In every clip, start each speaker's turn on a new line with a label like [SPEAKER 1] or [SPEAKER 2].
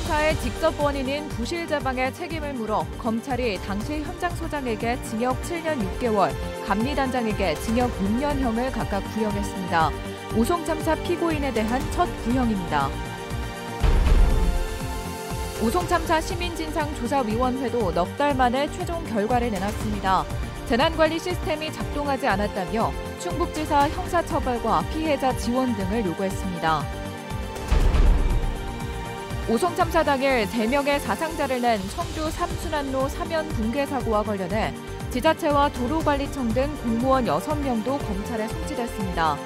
[SPEAKER 1] 참사의 직접 원인인 부실 제방의 책임을 물어 검찰이 당시 현장 소장에게 징역 7년 6개월, 감리단장에게 징역 6년형을 각각 구형했습니다. 오송 참사 피고인에 대한 첫 구형입니다. 오송 참사 시민진상조사위원회도 넉 달 만에 최종 결과를 내놨습니다. 재난관리 시스템이 작동하지 않았다며 충북지사 형사처벌과 피해자 지원 등을 요구했습니다. 오송 참사 당일 3명의 사상자를 낸 청주 삼순환로 사면 붕괴 사고와 관련해 지자체와 도로관리청 등 공무원 6명도 검찰에 송치됐습니다.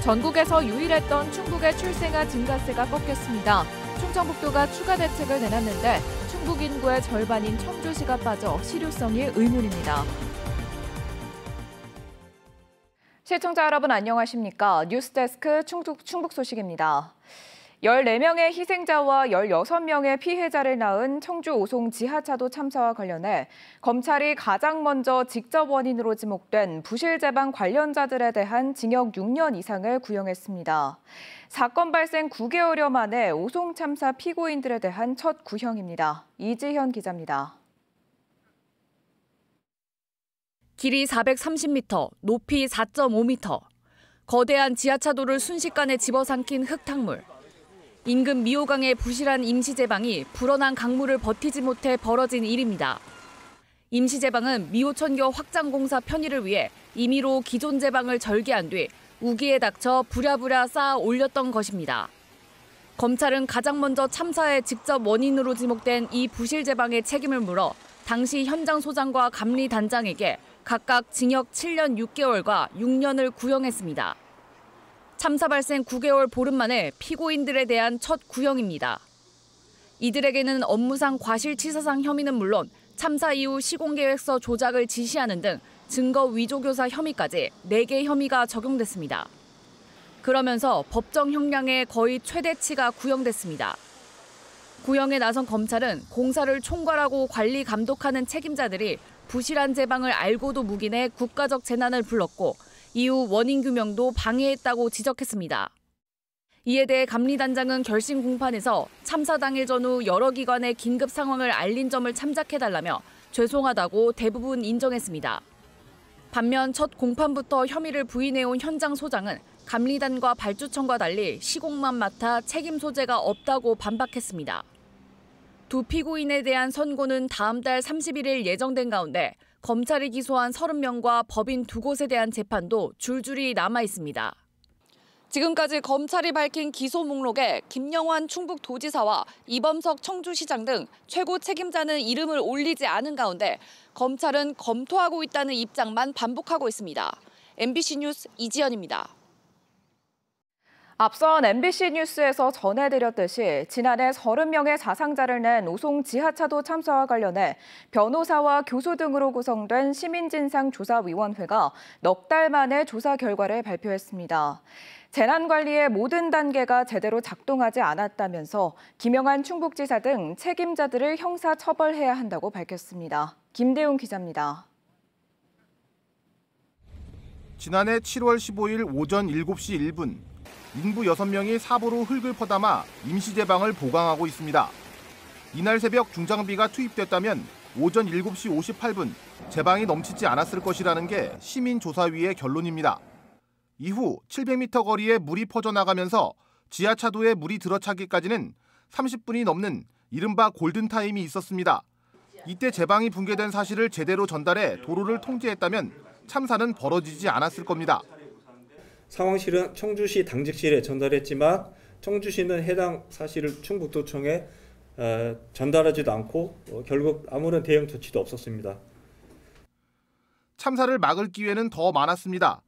[SPEAKER 1] 전국에서 유일했던 충북의 출생아 증가세가 꺾였습니다. 충청북도가 추가 대책을 내놨는데 충북 인구의 절반인 청주시가 빠져 실효성이 의문입니다. 시청자 여러분 안녕하십니까? 뉴스데스크 충북 소식입니다. 14명의 희생자와 16명의 피해자를 낳은 청주 오송 지하차도 참사와 관련해 검찰이 가장 먼저 직접 원인으로 지목된 부실 제방 관련자들에 대한 징역 6년 이상을 구형했습니다. 사건 발생 9개월여 만에 오송 참사 피고인들에 대한 첫 구형입니다. 이지현 기자입니다.
[SPEAKER 2] 길이 430m, 높이 4.5m. 거대한 지하차도를 순식간에 집어삼킨 흙탕물. 인근 미호강의 부실한 임시제방이 불어난 강물을 버티지 못해 벌어진 일입니다. 임시제방은 미호천교 확장공사 편의를 위해 임의로 기존 제방을 절개한 뒤 우기에 닥쳐 부랴부랴 쌓아 올렸던 것입니다. 검찰은 가장 먼저 참사의 직접 원인으로 지목된 이 부실 제방의 책임을 물어 당시 현장 소장과 감리단장에게 각각 징역 7년 6개월과 6년을 구형했습니다. 참사 발생 9개월 보름 만에 피고인들에 대한 첫 구형입니다. 이들에게는 업무상 과실치사상 혐의는 물론 참사 이후 시공계획서 조작을 지시하는 등 증거 위조교사 혐의까지 4개 혐의가 적용됐습니다. 그러면서 법정 형량의 거의 최대치가 구형됐습니다. 구형에 나선 검찰은 공사를 총괄하고 관리 감독하는 책임자들이 부실한 제방을 알고도 묵인해 국가적 재난을 불렀고 이후 원인 규명도 방해했다고 지적했습니다. 이에 대해 감리단장은 결심 공판에서 참사 당일 전후 여러 기관에 긴급 상황을 알린 점을 참작해달라며 죄송하다고 대부분 인정했습니다. 반면 첫 공판부터 혐의를 부인해온 현장 소장은 감리단과 발주청과 달리 시공만 맡아 책임 소재가 없다고 반박했습니다. 두 피고인에 대한 선고는 다음 달 31일 예정된 가운데 검찰이 기소한 30명과 법인 2곳에 대한 재판도 줄줄이 남아 있습니다. 지금까지 검찰이 밝힌 기소 목록에 김영환 충북도지사와 이범석 청주시장 등 최고 책임자는 이름을 올리지 않은 가운데 검찰은 검토하고 있다는 입장만 반복하고 있습니다. MBC 뉴스 이지연입니다.
[SPEAKER 1] 앞선 MBC 뉴스에서 전해드렸듯이 지난해 30명의 사상자를 낸 오송 지하차도 참사와 관련해 변호사와 교수 등으로 구성된 시민진상조사위원회가 넉 달 만에 조사 결과를 발표했습니다. 재난관리의 모든 단계가 제대로 작동하지 않았다면서 김영한 충북지사 등 책임자들을 형사처벌해야 한다고 밝혔습니다. 김대웅 기자입니다.
[SPEAKER 3] 지난해 7월 15일 오전 7시 1분 인부 6명이 삽으로 흙을 퍼담아 임시제방을 보강하고 있습니다. 이날 새벽 중장비가 투입됐다면 오전 7시 58분 제방이 넘치지 않았을 것이라는 게 시민조사위의 결론입니다. 이후 700m 거리에 물이 퍼져나가면서 지하차도에 물이 들어차기까지는 30분이 넘는 이른바 골든타임이 있었습니다. 이때 제방이 붕괴된 사실을 제대로 전달해 도로를 통제했다면 참사는 벌어지지 않았을 겁니다.
[SPEAKER 4] 상황실은 청주시 당직실에 전달했지만 청주시는 해당 사실을 충북도청에 전달하지도 않고 결국 아무런 대응 조치도 없었습니다.
[SPEAKER 3] 참사를 막을 기회는 더 많았습니다.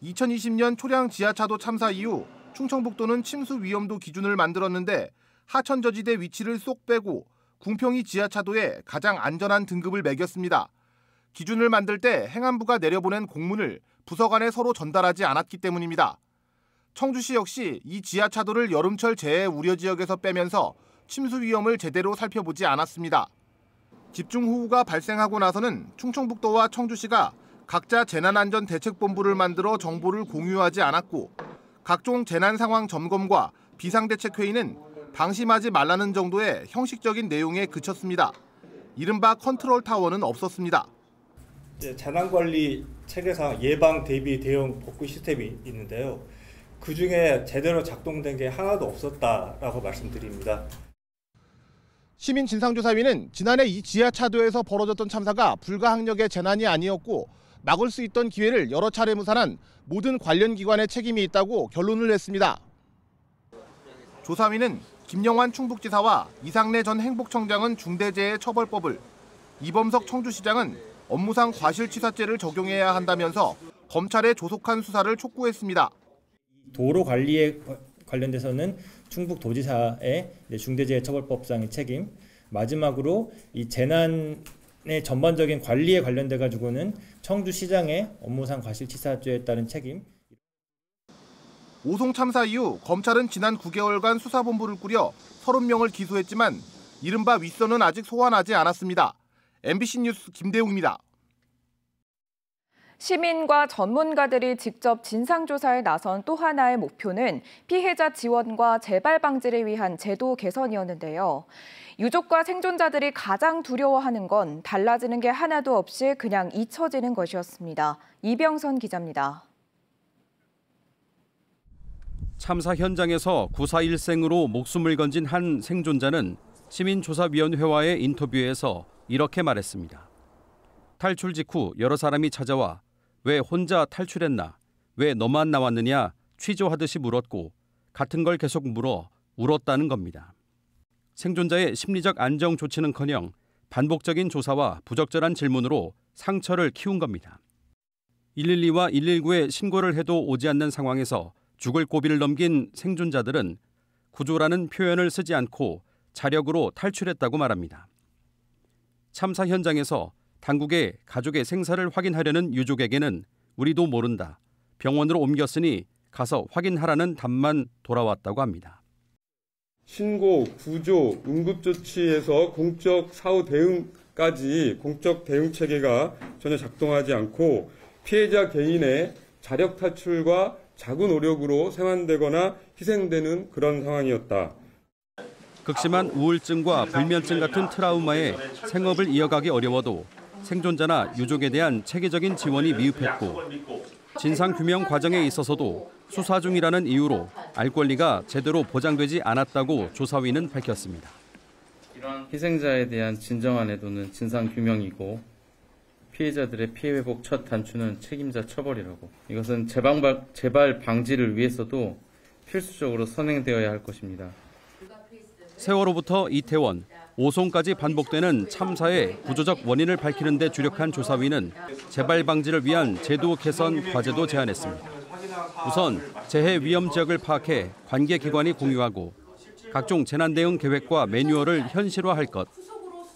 [SPEAKER 3] 2020년 초량 지하차도 참사 이후 충청북도는 침수 위험도 기준을 만들었는데 하천저지대 위치를 쏙 빼고 궁평이 지하차도에 가장 안전한 등급을 매겼습니다. 기준을 만들 때 행안부가 내려보낸 공문을 부서 간에 서로 전달하지 않았기 때문입니다. 청주시 역시 이 지하차도를 여름철 재해 우려 지역에서 빼면서 침수 위험을 제대로 살펴보지 않았습니다. 집중호우가 발생하고 나서는 충청북도와 청주시가 각자 재난안전대책본부를 만들어 정보를 공유하지 않았고 각종 재난 상황 점검과 비상대책회의는 방심하지 말라는 정도의 형식적인 내용에 그쳤습니다. 이른바 컨트롤 타워는 없었습니다.
[SPEAKER 4] 재난관리 체계상 예방, 대비, 대응, 복구 시스템이 있는데요. 그중에 제대로 작동된 게 하나도 없었다라고 말씀드립니다.
[SPEAKER 3] 시민진상조사위는 지난해 이 지하차도에서 벌어졌던 참사가 불가항력의 재난이 아니었고 막을 수 있던 기회를 여러 차례 무산한 모든 관련 기관의 책임이 있다고 결론을 냈습니다. 조사위는 김영환 충북지사와 이상래 전 행복청장은 중대재해처벌법을, 이범석 청주시장은 업무상 과실치사죄를 적용해야 한다면서 검찰의 조속한 수사를 촉구했습니다.
[SPEAKER 5] 도로 관리에 관련돼서는 충북도지사의 중대재해처벌법상의 책임, 마지막으로 이 재난의 전반적인 관리에 관련돼 가지고는 청주시장의 업무상 과실치사죄에 따른 책임.
[SPEAKER 3] 오송 참사 이후 검찰은 지난 9개월간 수사본부를 꾸려 30명을 기소했지만 이른바 윗선은 아직 소환하지 않았습니다. MBC 뉴스 김대웅입니다.
[SPEAKER 1] 시민과 전문가들이 직접 진상조사에 나선 또 하나의 목표는 피해자 지원과 재발 방지를 위한 제도 개선이었는데요. 유족과 생존자들이 가장 두려워하는 건 달라지는 게 하나도 없이 그냥 잊혀지는 것이었습니다. 이병선 기자입니다.
[SPEAKER 6] 참사 현장에서 구사일생으로 목숨을 건진 한 생존자는 시민조사위원회와의 인터뷰에서 이렇게 말했습니다. 탈출 직후 여러 사람이 찾아와 왜 혼자 탈출했나, 왜 너만 나왔느냐 취조하듯이 물었고 같은 걸 계속 물어 울었다는 겁니다. 생존자의 심리적 안정 조치는커녕 반복적인 조사와 부적절한 질문으로 상처를 키운 겁니다. 112와 119에 신고를 해도 오지 않는 상황에서 죽을 고비를 넘긴 생존자들은 구조라는 표현을 쓰지 않고 자력으로 탈출했다고 말합니다. 참사 현장에서 당국의 가족의 생사를 확인하려는 유족에게는 우리도 모른다, 병원으로 옮겼으니 가서 확인하라는 답만 돌아왔다고 합니다.
[SPEAKER 7] 신고, 구조, 응급조치에서 공적 사후 대응까지 공적 대응 체계가 전혀 작동하지 않고 피해자 개인의 자력 탈출과 자구 노력으로 생환되거나 희생되는 그런 상황이었다.
[SPEAKER 6] 극심한 우울증과 불면증 같은 트라우마에 생업을 이어가기 어려워도 생존자나 유족에 대한 체계적인 지원이 미흡했고 진상규명 과정에 있어서도 수사 중이라는 이유로 알 권리가 제대로 보장되지 않았다고 조사위는 밝혔습니다.
[SPEAKER 8] 희생자에 대한 진정한 애도는 진상규명이고 피해자들의 피해 회복 첫 단추는 책임자 처벌이라고. 이것은 재발 방지를 위해서도 필수적으로 선행되어야 할 것입니다.
[SPEAKER 6] 세월호부터 이태원, 오송까지 반복되는 참사의 구조적 원인을 밝히는 데 주력한 조사위는 재발 방지를 위한 제도 개선 과제도 제안했습니다. 우선 재해 위험 지역을 파악해 관계 기관이 공유하고 각종 재난 대응 계획과 매뉴얼을 현실화할 것,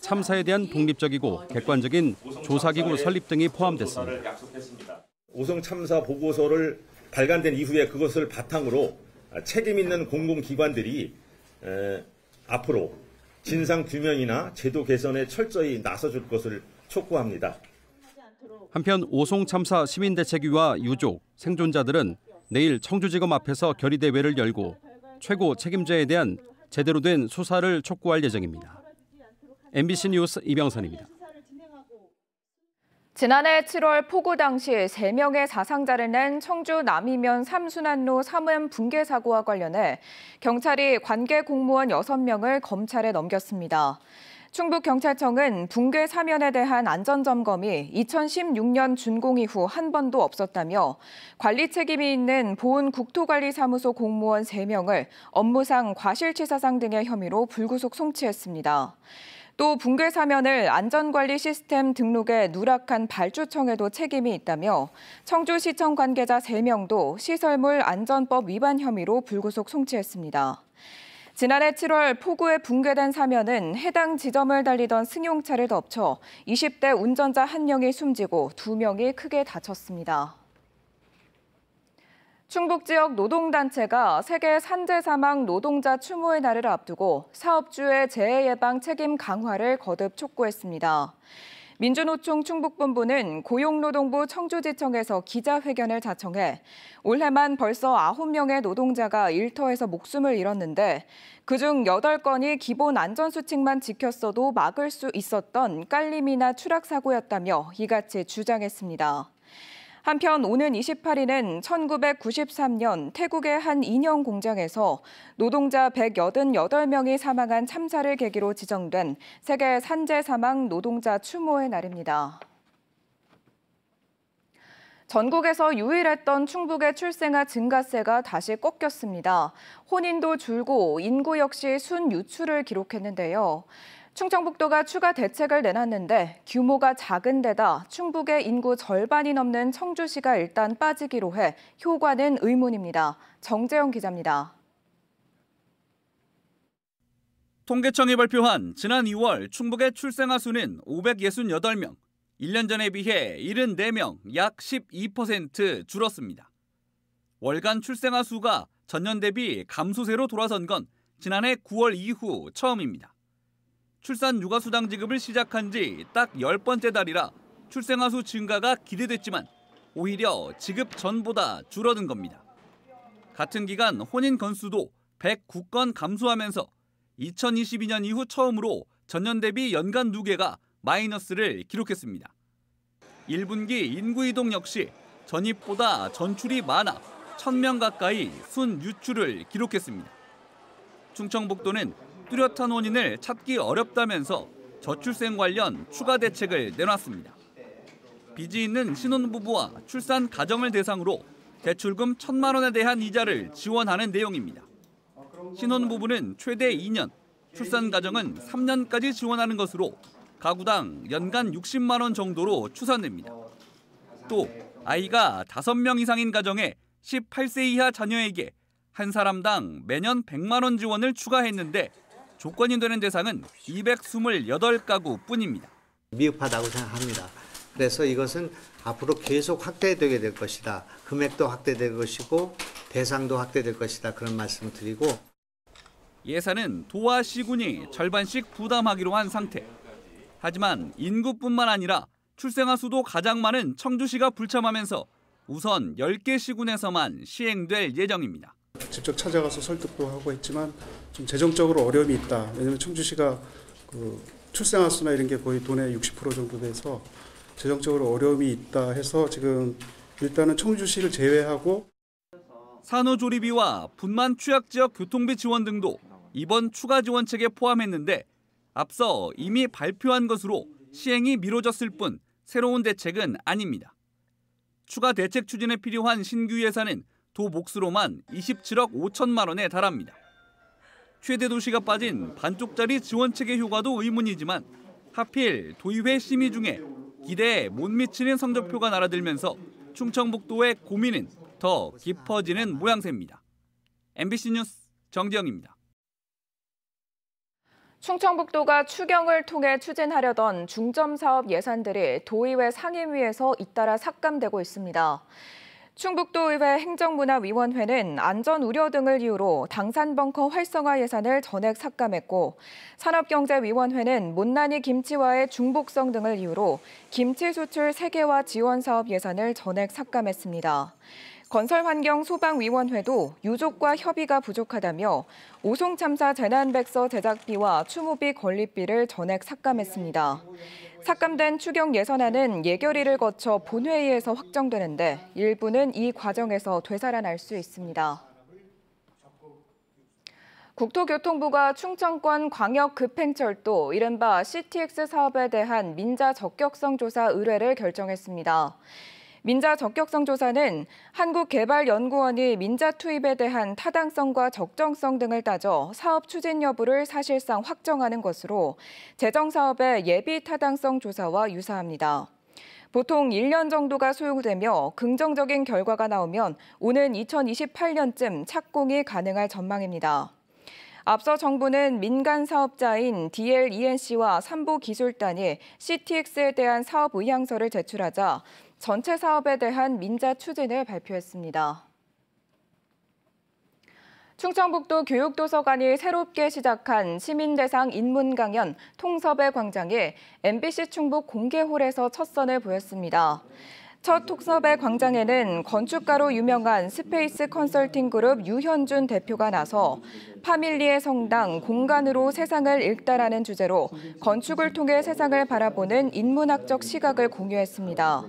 [SPEAKER 6] 참사에 대한 독립적이고 객관적인 조사기구 설립 등이 포함됐습니다.
[SPEAKER 9] 오송 참사 보고서를 발간된 이후에 그것을 바탕으로 책임 있는 공공기관들이 앞으로 진상규명이나 제도 개선에 철저히 나서줄 것을 촉구합니다.
[SPEAKER 6] 한편 오송 참사 시민대책위와 유족, 생존자들은 내일 청주지검 앞에서 결의대회를 열고 최고 책임자에 대한 제대로 된 수사를 촉구할 예정입니다. MBC 뉴스 이병선입니다.
[SPEAKER 1] 지난해 7월 폭우 당시 3명의 사상자를 낸 청주 남이면 3순환로 3원 붕괴 사고와 관련해 경찰이 관계 공무원 6명을 검찰에 넘겼습니다. 충북경찰청은 붕괴 사면에 대한 안전점검이 2016년 준공 이후 한 번도 없었다며 관리 책임이 있는 보은국토관리사무소 공무원 3명을 업무상 과실치사상 등의 혐의로 불구속 송치했습니다. 또 붕괴 사면을 안전관리 시스템 등록에 누락한 발주청에도 책임이 있다며 청주시청 관계자 3명도 시설물 안전법 위반 혐의로 불구속 송치했습니다. 지난해 7월 폭우에 붕괴된 사면은 해당 지점을 달리던 승용차를 덮쳐 20대 운전자 1명이 숨지고 2명이 크게 다쳤습니다. 충북 지역 노동단체가 세계 산재사망 노동자 추모의 날을 앞두고 사업주의 재해 예방 책임 강화를 거듭 촉구했습니다. 민주노총 충북본부는 고용노동부 청주지청에서 기자회견을 자청해 올해만 벌써 9명의 노동자가 일터에서 목숨을 잃었는데 그중 8건이 기본 안전수칙만 지켰어도 막을 수 있었던 깔림이나 추락사고였다며 이같이 주장했습니다. 한편 오는 28일은 1993년 태국의 한 인형 공장에서 노동자 188명이 사망한 참사를 계기로 지정된 세계 산재 사망 노동자 추모의 날입니다. 전국에서 유일했던 충북의 출생아 증가세가 다시 꺾였습니다. 혼인도 줄고 인구 역시 순유출을 기록했는데요. 충청북도가 추가 대책을 내놨는데 규모가 작은 데다 충북의 인구 절반이 넘는 청주시가 일단 빠지기로 해 효과는 의문입니다. 정재영 기자입니다.
[SPEAKER 10] 통계청이 발표한 지난 2월 충북의 출생아 수는 568명, 1년 전에 비해 74명, 약 12% 줄었습니다. 월간 출생아 수가 전년 대비 감소세로 돌아선 건 지난해 9월 이후 처음입니다. 출산 육아수당 지급을 시작한 지 딱 10번째 달이라 출생아 수 증가가 기대됐지만 오히려 지급 전보다 줄어든 겁니다. 같은 기간 혼인 건수도 109건 감소하면서 2022년 이후 처음으로 전년 대비 연간 누계가 마이너스를 기록했습니다. 1분기 인구 이동 역시 전입보다 전출이 많아 1,000명 가까이 순유출을 기록했습니다. 충청북도는 뚜렷한 원인을 찾기 어렵다면서 저출생 관련 추가 대책을 내놨습니다. 빚이 있는 신혼부부와 출산 가정을 대상으로 대출금 1,000만 원에 대한 이자를 지원하는 내용입니다. 신혼부부는 최대 2년, 출산 가정은 3년까지 지원하는 것으로 가구당 연간 60만 원 정도로 추산됩니다. 또 아이가 5명 이상인 가정에 18세 이하 자녀에게 한 사람당 매년 100만 원 지원을 추가했는데 조건이 되는 대상은 228가구 뿐입니다.
[SPEAKER 11] 미흡하다고 생각합니다. 그래서 이것은 앞으로 계속 확대되게 될 것이다. 금액도 확대될 것이고 대상도 확대될 것이다. 그런 말씀을 드리고
[SPEAKER 10] 예산은 도와 시군이 절반씩 부담하기로 한 상태. 하지만 인구뿐만 아니라 출생아 수도 가장 많은 청주시가 불참하면서 우선 10개 시군에서만 시행될 예정입니다.
[SPEAKER 12] 직접 찾아가서 설득도 하고 했지만 좀 재정적으로 어려움이 있다. 왜냐하면 청주시가 출생아 수나 이런 게 거의 돈의 60% 정도 돼서 재정적으로 어려움이 있다 해서 지금 일단은 청주시를 제외하고
[SPEAKER 10] 산후조리비와 분만 취약지역 교통비 지원 등도 이번 추가 지원책에 포함했는데 앞서 이미 발표한 것으로 시행이 미뤄졌을 뿐 새로운 대책은 아닙니다. 추가 대책 추진에 필요한 신규 예산은 도 몫으로만 27억 5천만 원에 달합니다. 최대 도시가 빠진 반쪽짜리 지원책의 효과도 의문이지만 하필 도의회 심의 중에 기대에 못 미치는 성적표가 날아들면서 충청북도의 고민은 더 깊어지는 모양새입니다. MBC 뉴스 정재영입니다.
[SPEAKER 1] 충청북도가 추경을 통해 추진하려던 중점사업 예산들이 도의회 상임위에서 잇따라 삭감되고 있습니다. 충북도의회 행정문화위원회는 안전우려 등을 이유로 당산벙커 활성화 예산을 전액 삭감했고 산업경제위원회는 못난이 김치와의 중복성 등을 이유로 김치 수출 세계화 지원 사업 예산을 전액 삭감했습니다. 건설환경소방위원회도 유족과 협의가 부족하다며 오송 참사 재난백서 제작비와 추모비 건립비를 전액 삭감했습니다. 삭감된 추경 예산안은 예결위를 거쳐 본회의에서 확정되는데 일부는 이 과정에서 되살아날 수 있습니다. 국토교통부가 충청권 광역급행철도 이른바 CTX 사업에 대한 민자 적격성 조사 의뢰를 결정했습니다. 민자 적격성 조사는 한국개발연구원이 민자 투입에 대한 타당성과 적정성 등을 따져 사업 추진 여부를 사실상 확정하는 것으로 재정사업의 예비 타당성 조사와 유사합니다. 보통 1년 정도가 소요되며 긍정적인 결과가 나오면 오는 2028년쯤 착공이 가능할 전망입니다. 앞서 정부는 민간 사업자인 DLENC와 삼보기술단이 CTX에 대한 사업 의향서를 제출하자 전체 사업에 대한 민자 추진을 발표했습니다. 충청북도 교육도서관이 새롭게 시작한 시민대상 인문 강연 통섭의 광장이 MBC 충북 공개홀에서 첫 선을 보였습니다. 첫 통섭의 광장에는 건축가로 유명한 스페이스 컨설팅 그룹 유현준 대표가 나서 파밀리의 성당, 공간으로 세상을 읽다라는 주제로 건축을 통해 세상을 바라보는 인문학적 시각을 공유했습니다.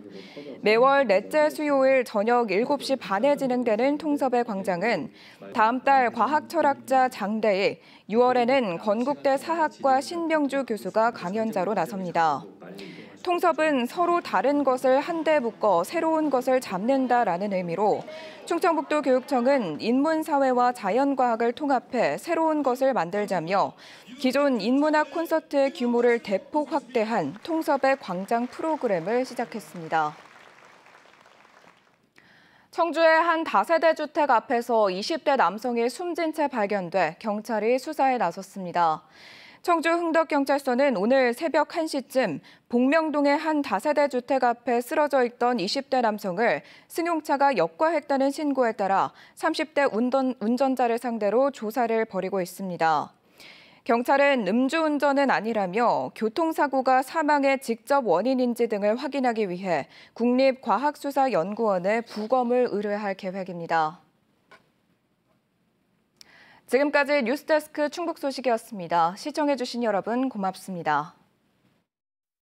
[SPEAKER 1] 매월 넷째 수요일 저녁 7시 반에 진행되는 통섭의 광장은 다음 달 과학철학자 장대익, 6월에는 건국대 사학과 신명주 교수가 강연자로 나섭니다. 통섭은 서로 다른 것을 한데 묶어 새로운 것을 잡는다라는 의미로 충청북도 교육청은 인문사회와 자연과학을 통합해 새로운 것을 만들자며 기존 인문학 콘서트의 규모를 대폭 확대한 통섭의 광장 프로그램을 시작했습니다. 청주의 한 다세대 주택 앞에서 20대 남성이 숨진 채 발견돼 경찰이 수사에 나섰습니다. 청주 흥덕경찰서는 오늘 새벽 1시쯤 복명동의 한 다세대 주택 앞에 쓰러져 있던 20대 남성을 승용차가 역과했다는 신고에 따라 30대 운전자를 상대로 조사를 벌이고 있습니다. 경찰은 음주운전은 아니라며 교통사고가 사망의 직접 원인인지 등을 확인하기 위해 국립과학수사연구원에 부검을 의뢰할 계획입니다. 지금까지 뉴스데스크 충북 소식이었습니다. 시청해주신 여러분 고맙습니다.